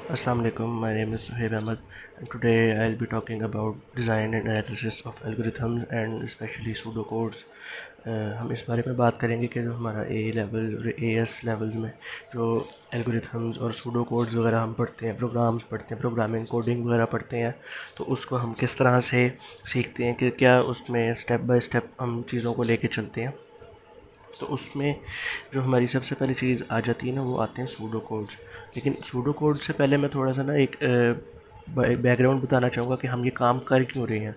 Assalamu alaikum. My name is Suhaib Ahmed, and today I'll be talking about design and analysis of algorithms and especially pseudocodes. हम इस बारे में बात करेंगे कि जो हमारा ए लेवल और ए एस लेवल में जो एल्गोरिथम्स और सूडो कोड्स वगैरह हम पढ़ते हैं, प्रोग्राम्स पढ़ते हैं, प्रोग्रामिंग कोडिंग वगैरह पढ़ते हैं, तो उसको हम किस तरह से सीखते हैं कि क्या उसमें स्टेप बाय स्टेप हम चीज़ों को लेके चलते हैं। तो उसमें जो हमारी सबसे पहली चीज़ आ जाती है ना, वो आते हैं सूडो कोड्स। लेकिन सूडो कोड से पहले मैं थोड़ा सा ना एक बैकग्राउंड बताना चाहूँगा कि हम ये काम कर क्यों रहे हैं,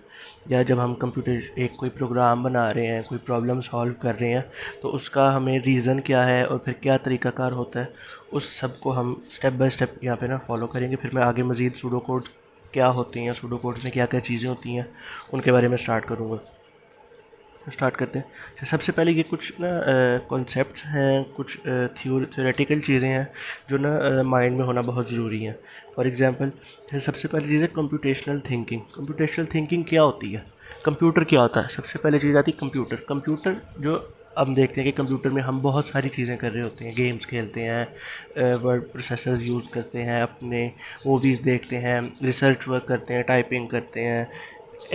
या जब हम कंप्यूटर एक कोई प्रोग्राम बना रहे हैं, कोई प्रॉब्लम सॉल्व कर रहे हैं, तो उसका हमें रीज़न क्या है और फिर क्या तरीक़ाकार होता है, उस सब को हम स्टेप बाय स्टेप यहाँ पे ना फॉलो करेंगे। फिर मैं आगे मज़ीद सूडो कोड्स क्या होते हैं, सूडो कोड्स में क्या क्या चीज़ें होती हैं, उनके बारे में स्टार्ट करूँगा। स्टार्ट करते हैं। तो सबसे पहले ये कुछ ना कॉन्सेप्ट्स हैं, कुछ थियोरेटिकल चीज़ें हैं जो ना माइंड में होना बहुत ज़रूरी है। फॉर एग्ज़ाम्पल, जैसे सबसे पहली चीज़ है कंप्यूटेशनल थिंकिंग। कंप्यूटेशनल थिंकिंग क्या होती है, कंप्यूटर क्या होता है? सबसे पहले चीज़ आती है कंप्यूटर। कंप्यूटर जो हम देखते हैं कि कंप्यूटर में हम बहुत सारी चीज़ें कर रहे होते हैं, गेम्स खेलते हैं, वर्ड प्रोसेसर्स यूज़ करते हैं, अपने मूवीज़ देखते हैं, रिसर्च वर्क करते हैं, टाइपिंग करते हैं,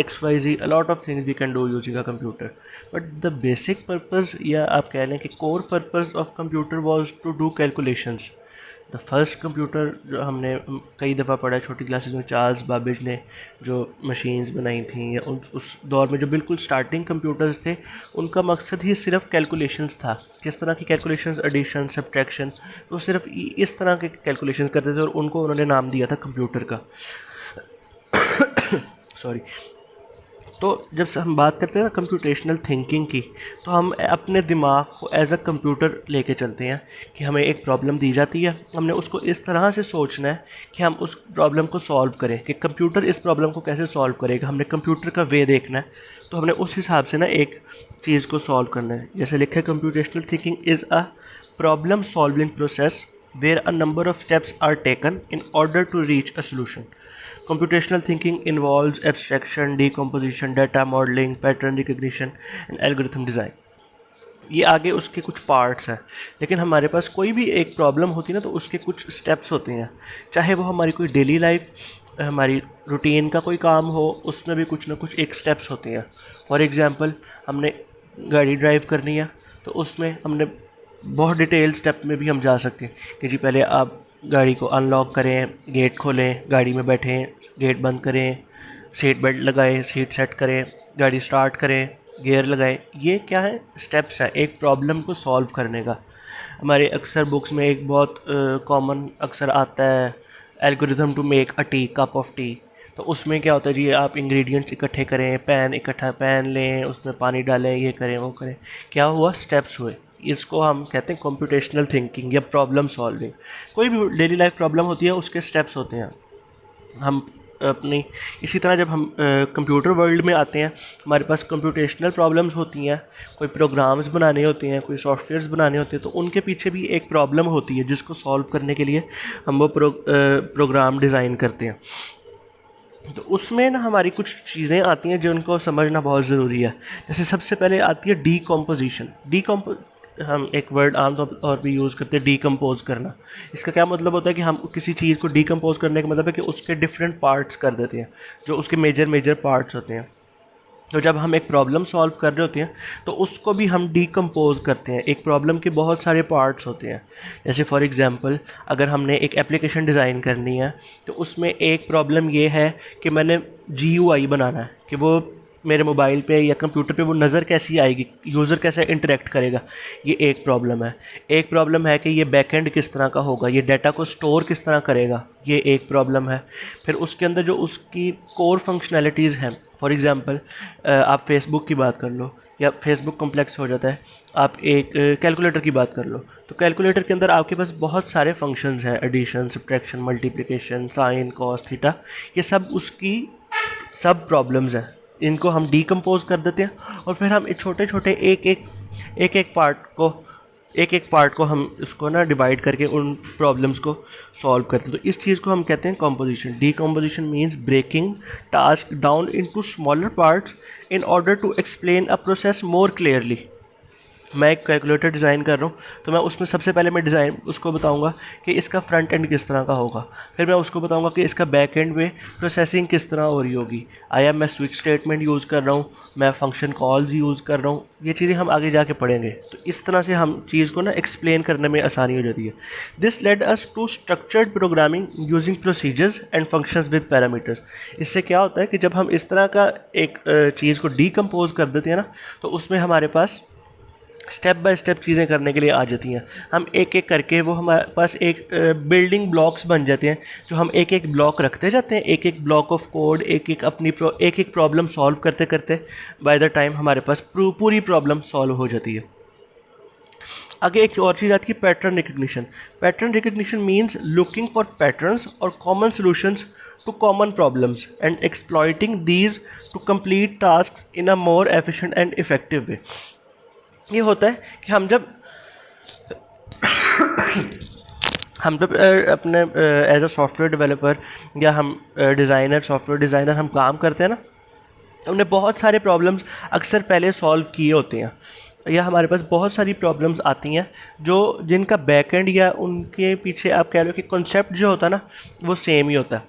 XYZ, a lot of things we can do using a computer. But the basic purpose, या आप कह लें कि core purpose of computer was to do calculations. The first computer जो हमने कई दफ़ा पढ़ा है छोटी क्लासेस में, चार्ल्स बाबेज ने जो मशीन्स बनाई थी, या उस दौर में जो बिल्कुल स्टार्टिंग कंप्यूटर्स थे, उनका मकसद ही सिर्फ कैलकुलेशंस था। किस तरह की कैलकुलेशंस? Addition, subtraction. तो सिर्फ इस तरह के कैलकुलेशंस करते थे और उनको उन्होंने नाम दिया था कंप्यूटर का। सॉरी। तो जब से हम बात करते हैं ना कंप्यूटेशनल थिंकिंग की, तो हम अपने दिमाग को एज अ कंप्यूटर लेके चलते हैं कि हमें एक प्रॉब्लम दी जाती है, हमने उसको इस तरह से सोचना है कि हम उस प्रॉब्लम को सॉल्व करें, कि कंप्यूटर इस प्रॉब्लम को कैसे सॉल्व करेगा, हमने कंप्यूटर का वे देखना है। तो हमने उस हिसाब से ना एक चीज़ को सॉल्व करना है। जैसे लिखा है, computational thinking is a problem solving process where a number of steps are taken in order to reach a solution. Computational thinking involves abstraction, decomposition, data modeling, pattern recognition, and algorithm design. ये आगे उसके कुछ parts हैं, लेकिन हमारे पास कोई भी एक प्रॉब्लम होती है ना, तो उसके कुछ स्टेप्स होते हैं। चाहे वो हमारी कोई डेली लाइफ, हमारी रूटीन का कोई काम हो, उसमें भी कुछ ना कुछ एक स्टेप्स होते हैं। फॉर एग्ज़ाम्पल, हमने गाड़ी ड्राइव करनी है, तो उसमें हमने बहुत डिटेल स्टेप में भी हम जा सकते हैं कि जी पहले आप गाड़ी को अनलॉक करें, गेट खोलें, गाड़ी में बैठें, गेट बंद करें, सीट बेल्ट लगाएं, सीट सेट करें, गाड़ी स्टार्ट करें, गियर लगाएं। ये क्या है? स्टेप्स है एक प्रॉब्लम को सॉल्व करने का। हमारे अक्सर बुक्स में एक बहुत कॉमन अक्सर आता है, algorithm to make a tea, cup of tea. तो उसमें क्या होता है जी, आप इंग्रेडिएंट्स इकट्ठे करें, पैन लें, उसमें पानी डालें, ये करें, वो करें। क्या हुआ? स्टेप्स हुए। इसको हम कहते हैं कंप्यूटेशनल थिंकिंग या प्रॉब्लम सॉल्विंग। कोई भी डेली लाइफ प्रॉब्लम होती है, उसके स्टेप्स होते हैं। हम अपनी इसी तरह जब हम कंप्यूटर वर्ल्ड में आते हैं, हमारे पास कंप्यूटेशनल प्रॉब्लम्स होती हैं, कोई प्रोग्राम्स बनाने होते हैं, कोई सॉफ्टवेयर्स बनाने होते हैं, तो उनके पीछे भी एक प्रॉब्लम होती है जिसको सॉल्व करने के लिए हम वो प्रोग्राम डिज़ाइन करते हैं। तो उसमें ना हमारी कुछ चीज़ें आती हैं जिनको समझना बहुत ज़रूरी है। जैसे सबसे पहले आती है डीकम्पोजिशन। हम एक वर्ड आमतौर पर भी यूज़ करते हैं, डीकम्पोज करना। इसका क्या मतलब होता है कि हम किसी चीज़ को डीकम्पोज करने का मतलब है कि उसके डिफरेंट पार्ट्स कर देते हैं, जो उसके मेजर मेजर पार्ट्स होते हैं। तो जब हम एक प्रॉब्लम सॉल्व कर रहे होते हैं, तो उसको भी हम डीकम्पोज करते हैं। एक प्रॉब्लम के बहुत सारे पार्ट्स होते हैं। जैसे फॉर एग्ज़ाम्पल, अगर हमने एक एप्लीकेशन डिज़ाइन करनी है, तो उसमें एक प्रॉब्लम ये है कि मैंने GUI बनाना है कि वो मेरे मोबाइल पे या कंप्यूटर पे वो नज़र कैसी आएगी, यूज़र कैसे इंटरेक्ट करेगा। ये एक प्रॉब्लम है। एक प्रॉब्लम है कि ये बैकएंड किस तरह का होगा, ये डाटा को स्टोर किस तरह करेगा। ये एक प्रॉब्लम है। फिर उसके अंदर जो उसकी कोर फंक्शनैलिटीज़ हैं, फॉर एग्ज़ाम्पल आप फेसबुक की बात कर लो, या फेसबुक कॉम्प्लेक्स हो जाता है। आप एक कैलकुलेटर की बात कर लो, तो कैलकुलेटर के अंदर आपके पास बहुत सारे फंक्शंस हैं, addition, subtraction, multiplication, sine, cos, theta. ये सब उसकी सब प्रॉब्लम्स हैं। इनको हम डीकम्पोज कर देते हैं, और फिर हम छोटे छोटे एक एक पार्ट को हम इसको ना डिवाइड करके उन प्रॉब्लम्स को सॉल्व करते हैं। तो इस चीज़ को हम कहते हैं composition. Decomposition means breaking task down into smaller parts in order to explain a process more clearly. मैं एक कैलकुलेटर डिज़ाइन कर रहा हूँ, तो मैं उसमें सबसे पहले मैं डिज़ाइन उसको बताऊँगा कि इसका फ्रंट एंड किस तरह का होगा, फिर मैं उसको बताऊँगा कि इसका बैक एंड में प्रोसेसिंग किस तरह हो रही होगी, आया मैं स्विच स्टेटमेंट यूज़ कर रहा हूँ, मैं फंक्शन कॉल्स यूज़ कर रहा हूँ, ये चीज़ें हम आगे जाके पढ़ेंगे। तो इस तरह से हम चीज़ को ना एक्सप्लेन करने में आसानी हो जाती है। This led us to structured programming using procedures and functions with parameters. इससे क्या होता है कि जब हम इस तरह का एक चीज़ को डीकम्पोज कर देते हैं ना, तो उसमें हमारे पास स्टेप बाय स्टेप चीज़ें करने के लिए आ जाती हैं। हम एक एक करके वो हमारे पास एक बिल्डिंग ब्लॉक्स बन जाते हैं, जो हम एक एक ब्लॉक रखते जाते हैं, एक एक ब्लॉक ऑफ कोड, एक एक प्रॉब्लम सॉल्व करते करते बाय द टाइम हमारे पास पूरी प्रॉब्लम सॉल्व हो जाती है। आगे एक और चीज़ आती है pattern recognition. Pattern recognition means looking for patterns और common solutions to common problems and exploiting these to complete task in a more efficient and effective way. ये होता है कि हम जब अपने एज अ सॉफ्टवेयर डेवलपर या हम सॉफ्टवेयर डिज़ाइनर हम काम करते हैं ना, हमने बहुत सारे प्रॉब्लम्स अक्सर पहले सॉल्व किए होते हैं, या हमारे पास बहुत सारी प्रॉब्लम्स आती हैं जो जिनका बैक एंड या उनके पीछे आप कह लो कि कॉन्सेप्ट जो होता है ना, वो सेम ही होता है।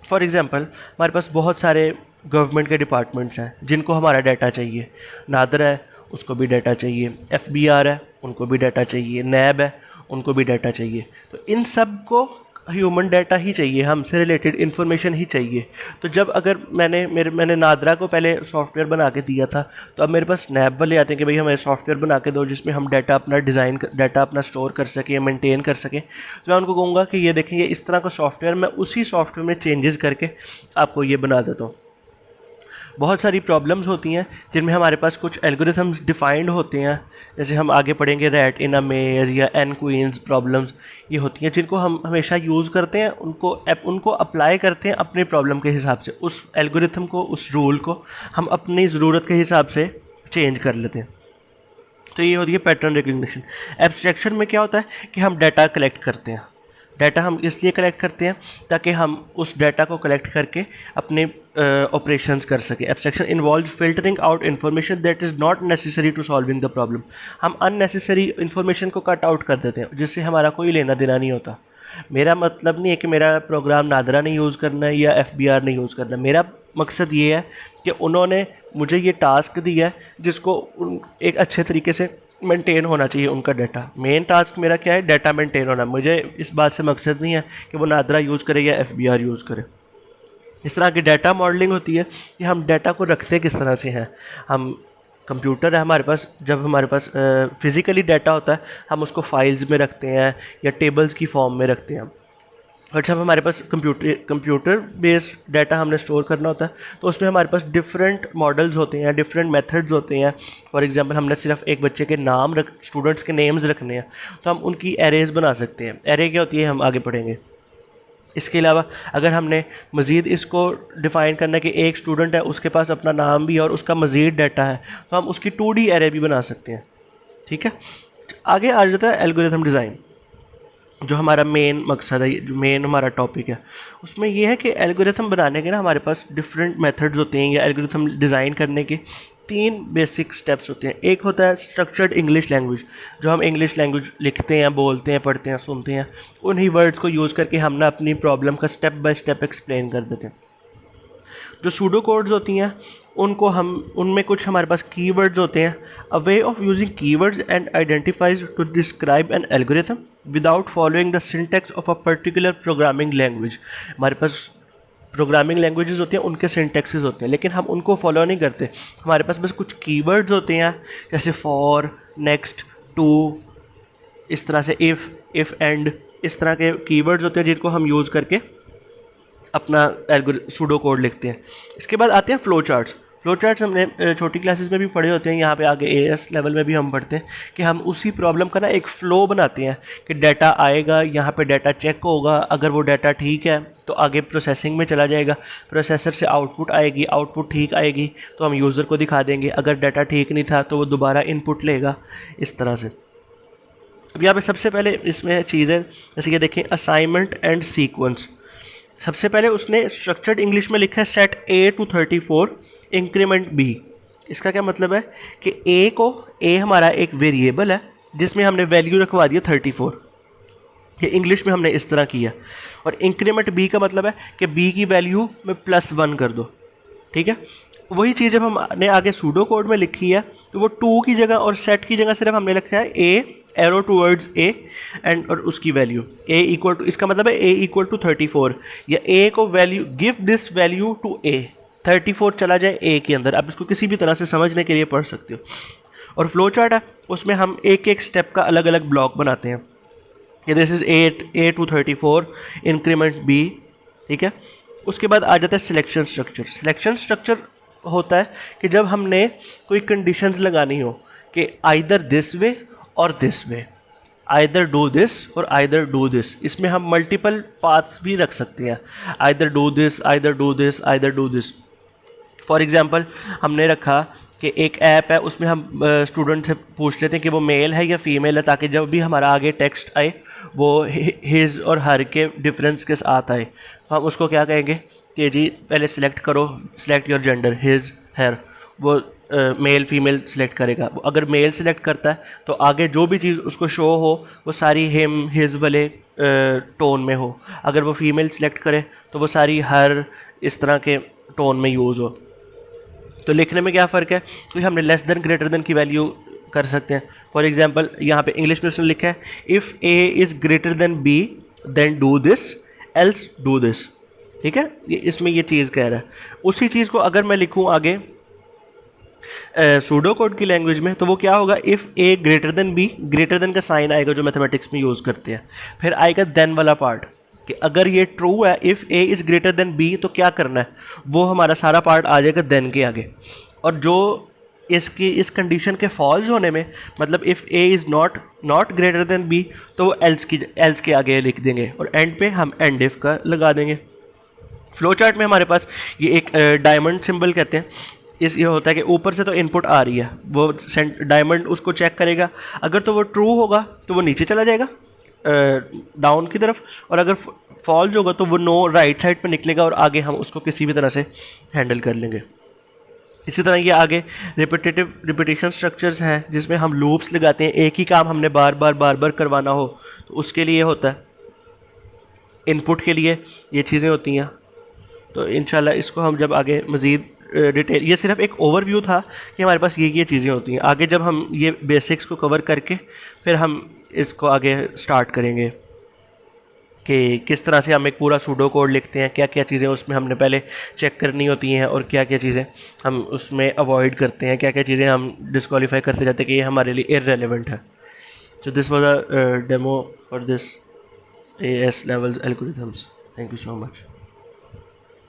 फॉर एग्ज़ाम्पल हमारे पास बहुत सारे गवर्नमेंट के डिपार्टमेंट्स हैं जिनको हमारा डाटा चाहिए, नादर है उसको भी डाटा चाहिए, एफबीआर है उनको भी डाटा चाहिए, नैब है उनको भी डाटा चाहिए। तो इन सब को ह्यूमन डाटा ही चाहिए, हमसे रिलेटेड इन्फॉर्मेशन ही चाहिए। तो जब अगर मैंने नादरा को पहले सॉफ्टवेयर बना के दिया था, तो अब मेरे पास नैब वाले आते हैं कि भाई हमें सॉफ्टवेयर बना के दो जिसमें हम डाटा अपना स्टोर कर सकें, मेंटेन कर सकें। तो मैं उनको कहूँगा कि ये देखें, ये इस तरह का सॉफ्टवेयर, मैं उसी सॉफ्टवेयर में चेंजेस करके आपको ये बना देता हूँ। बहुत सारी प्रॉब्लम्स होती हैं जिनमें हमारे पास कुछ एल्गोरिथम्स डिफाइंड होते हैं, जैसे हम आगे पढ़ेंगे रैट इन अ मेज़ या एन क्वींस प्रॉब्लम्स, ये होती हैं जिनको हम हमेशा यूज़ करते हैं, उनको अप्लाई करते हैं अपनी प्रॉब्लम के हिसाब से, उस एल्गोरिथम को, उस रूल को हम अपनी ज़रूरत के हिसाब से चेंज कर लेते हैं। तो ये होती है पैटर्न रिकग्निशन। एब्स्ट्रैक्शन में क्या होता है कि हम डाटा कलेक्ट करते हैं। डाटा हम इसलिए कलेक्ट करते हैं ताकि हम उस डाटा को कलेक्ट करके अपने ऑपरेशंस कर सकें। Abstraction involve filtering out information that is not necessary to solving the problem. हम अननेसेसरी इन्फॉर्मेशन को कट आउट कर देते हैं जिससे हमारा कोई लेना देना नहीं होता। मेरा मतलब नहीं है कि मेरा प्रोग्राम नादरा नहीं यूज़ करना है या एफबीआर नहीं यूज़ करना है। मेरा मकसद ये है कि उन्होंने मुझे ये टास्क दिया है जिसको एक अच्छे तरीके से मेंटेन होना चाहिए उनका डाटा। मेन टास्क मेरा क्या है, डाटा मेंटेन होना। मुझे इस बात से मकसद नहीं है कि वो नादरा यूज़ करे या एफबीआर यूज़ करे। इस तरह की डाटा मॉडलिंग होती है कि हम डाटा को रखते किस तरह से हैं। हम कंप्यूटर है हमारे पास, जब हमारे पास फिज़िकली डाटा होता है हम उसको फाइल्स में रखते हैं या टेबल्स की फॉर्म में रखते हैं। और जब हमारे पास कंप्यूटर बेस्ड डाटा हमने स्टोर करना होता है तो उसमें हमारे पास डिफरेंट मॉडल्स होते हैं, डिफरेंट मेथड्स होते हैं। फॉर एग्जांपल हमने सिर्फ एक बच्चे के स्टूडेंट्स के नेम्स रखने हैं, तो हम उनकी एरेज बना सकते हैं। एरे क्या होती है हम आगे पढ़ेंगे। इसके अलावा अगर हमने मज़ीद इसको डिफ़ाइन करना है कि एक स्टूडेंट है, उसके पास अपना नाम भी है और उसका मज़ीद डाटा है, तो हम उसकी 2D एरे भी बना सकते हैं। ठीक है, आगे आ जाता है एल्गोरिथम डिज़ाइन, जो हमारा मेन मकसद है, जो मेन हमारा टॉपिक है। उसमें ये है कि एल्गोरिथम बनाने के ना हमारे पास डिफरेंट मेथड्स होते हैं, या एल्गोरिथम डिज़ाइन करने के 3 बेसिक स्टेप्स होते हैं। एक होता है स्ट्रक्चर्ड इंग्लिश लैंग्वेज, जो हम इंग्लिश लैंग्वेज लिखते हैं, बोलते हैं, पढ़ते हैं, सुनते हैं, उन्हीं वर्ड्स को यूज़ करके हम ना अपनी प्रॉब्लम का स्टेप बाय स्टेप एक्सप्लेन कर देते हैं। जो सूडो कोड्स होती हैं उनको हम, उनमें कुछ हमारे पास कीवर्ड्स होते हैं। A way of using keywords and identifies to describe an algorithm without following the syntax of a particular programming language. हमारे पास प्रोग्रामिंग लैंग्वेजेस होती हैं, उनके सिंटैक्सेस होते हैं, लेकिन हम उनको फॉलो नहीं करते। हमारे पास बस कुछ कीवर्ड्स होते हैं, जैसे फॉर, नेक्स्ट, टू, इस तरह से इफ़ एंड, इस तरह के कीवर्ड्स होते हैं जिनको हम यूज़ करके अपना सूडो कोड लिखते हैं। इसके बाद आते हैं फ्लो चार्ट्स। फ्लो चार्ट्स हमने छोटी क्लासेस में भी पढ़े होते हैं, यहाँ पे आगे एएस लेवल में भी हम पढ़ते हैं कि हम उसी प्रॉब्लम का ना एक फ़्लो बनाते हैं कि डाटा आएगा, यहाँ पे डाटा चेक होगा, अगर वो डाटा ठीक है तो आगे प्रोसेसिंग में चला जाएगा, प्रोसेसर से आउटपुट आएगी, आउटपुट ठीक आएगी तो हम यूज़र को दिखा देंगे, अगर डाटा ठीक नहीं था तो वो दोबारा इनपुट लेगा, इस तरह से। अब यहाँ पे सबसे पहले इसमें चीज़ है, जैसे कि देखें असाइनमेंट एंड सीक्वेंस। सबसे पहले उसने स्ट्रक्चर्ड इंग्लिश में लिखा है set A to 34 increment B। इसका क्या मतलब है कि ए हमारा एक वेरिएबल है जिसमें हमने वैल्यू रखवा दिया 34। ये इंग्लिश में हमने इस तरह किया। और इंक्रीमेंट बी का मतलब है कि बी की वैल्यू में +1 कर दो, ठीक है। वही चीज़ जब हमने आगे सूडो कोड में लिखी है तो वो 2 की जगह और सेट की जगह सिर्फ हमने लिखा है ए एरो टूवर्ड्स ए एंड और उसकी वैल्यू ए इक्वल टू, इसका मतलब है ए इक्वल टू 34 या ए को value give this value to A, 34 चला जाए ए के अंदर। आप इसको किसी भी तरह से समझने के लिए पढ़ सकते हो। और फ्लो चार्ट है उसमें हम एक एक स्टेप का अलग अलग ब्लॉक बनाते हैं कि this is a two 34 increment b, ठीक है। उसके बाद आ जाता है सिलेक्शन स्ट्रक्चर। सिलेक्शन स्ट्रक्चर होता है कि जब हमने कोई कंडीशंस लगानी हो कि आइदर दिस वे और this way, either do this और आइदर डू दिस। इसमें हम मल्टीपल पाथ्स भी रख सकते हैं, either do this, either do this, either do this. For example हमने रखा कि एक ऐप है उसमें हम स्टूडेंट से पूछ लेते हैं कि वो मेल है या फीमेल है, ताकि जब भी हमारा आगे टेक्स्ट आए वो हिज और हर के डिफरेंस के साथ आए। तो हम उसको क्या कहेंगे कि जी पहले सिलेक्ट करो, select your gender, his her. वो मेल फीमेल सिलेक्ट करेगा। वो अगर मेल सिलेक्ट करता है तो आगे जो भी चीज़ उसको शो हो वो सारी हिम हिज वाले टोन में हो। अगर वो फीमेल सिलेक्ट करे तो वो सारी हर इस तरह के टोन में यूज़ हो। तो लिखने में क्या फ़र्क है, क्योंकि हमने लेस देन ग्रेटर देन की वैल्यू कर सकते हैं। फॉर एग्जांपल यहाँ पे इंग्लिश में उसने लिखा है if a is greater than b then do this else do this, ठीक है। ये इसमें ये चीज़ कह रहा है। उसी चीज़ को अगर मैं लिखूँ आगे सूडो कोड की लैंग्वेज में तो वो क्या होगा, if a greater than b, greater than का साइन आएगा जो मैथमेटिक्स में यूज़ करते हैं, फिर आएगा देन वाला पार्ट कि अगर ये ट्रू है, if a is greater than b तो क्या करना है, वो हमारा सारा पार्ट आ जाएगा देन के आगे। और जो इसकी इस कंडीशन के फॉल्स होने में, मतलब if a is not greater than b तो वो एल्स के आगे लिख देंगे और एंड पे हम एंड इफ का लगा देंगे। फ्लो चार्ट में हमारे पास ये एक डायमंड सिंबल कहते हैं। ये होता है कि ऊपर से तो इनपुट आ रही है, वो डायमंड उसको चेक करेगा, अगर तो वो ट्रू होगा तो वो नीचे चला जाएगा डाउन की तरफ, और अगर फॉल्स होगा तो वो नो राइट साइड पर निकलेगा और आगे हम उसको किसी भी तरह से हैंडल कर लेंगे। इसी तरह ये आगे रिपीटेशन स्ट्रक्चर्स हैं जिसमें हम लूप्स लगाते हैं। एक ही काम हमने बार बार करवाना हो तो उसके लिए होता है, इनपुट के लिए ये चीज़ें होती हैं। तो इंशाल्लाह इसको हम जब आगे मज़ीद डिटेल, ये सिर्फ एक ओवरव्यू था कि हमारे पास ये चीज़ें होती हैं। आगे जब हम ये बेसिक्स को कवर करके फिर हम इसको आगे स्टार्ट करेंगे कि किस तरह से हम एक पूरा सूडो कोड लिखते हैं, क्या क्या चीज़ें उसमें हमने पहले चेक करनी होती हैं और क्या क्या चीज़ें हम उसमें अवॉइड करते हैं, क्या क्या चीज़ें हम डिस्क्वालीफाई करते जाते हैं कि ये हमारे लिए इररेलेवेंट है। So this was a demo for this AS levels algorithms. Thank you so much.